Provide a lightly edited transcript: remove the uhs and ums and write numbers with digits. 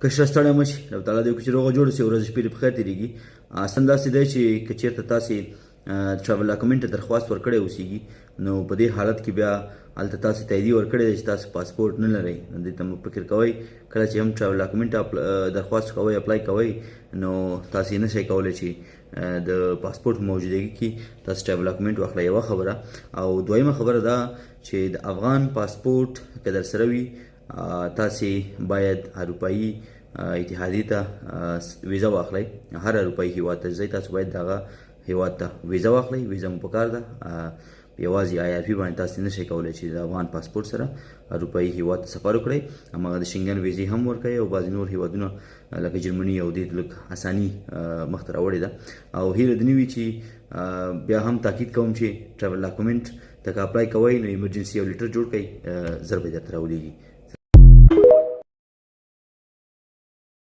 کشره ستړی مه شي. رب تعالی دې وکړي چې روغه جوړه شي، ورځ شپې په خیر تېرېږي. اصل داسې دی چې که چېرته تاسې ټراول ډاکومنټ ته درخواست ورکړی اوسېږي، نو په دې حالت کې بیا هلته تاسې تاییدیه ورکړې ده چې تاسو پاسپورټ نه لرئ. نو دې ته مو فکر کوئ کله چې هم ټراول ډاکومنټ درخواست کوئ، اپلای کوئ، نو تاسې نه شئ کولی چې د پاسپورټ موجودګي کې تاسو ټراول ډاکومنټ واخلئ. یوه خبره. او دویمه خبره دا چې د افغان پاسپورټ که در سره وي، تاسې باید اروپایي اتحادیې ته ویزه واخلئ. هر اروپایي هیواد ته ځئ، تاسو باید دغه هیواد ته ویزه واخلئ. ویزه مو پکار ده. یوازې IRP باندې تاسې نه شئ کولی چې د افغان پاسپورټ سره اروپایي هیواد ته سفر وکړئ. هماغه د شنګن ویزې هم ورکوي او بعضې نور هیوادونه لکه جرمني او دې لږ اساني مخته راوړې ده. او هیله دې نه وي چې بیا هم تاکید کوم چې ټراول ډاکومنټ ته که اپلای کوئ نو ایمرجنسي یو لیټر جوړ کړئ، ژر به درته راولېږي.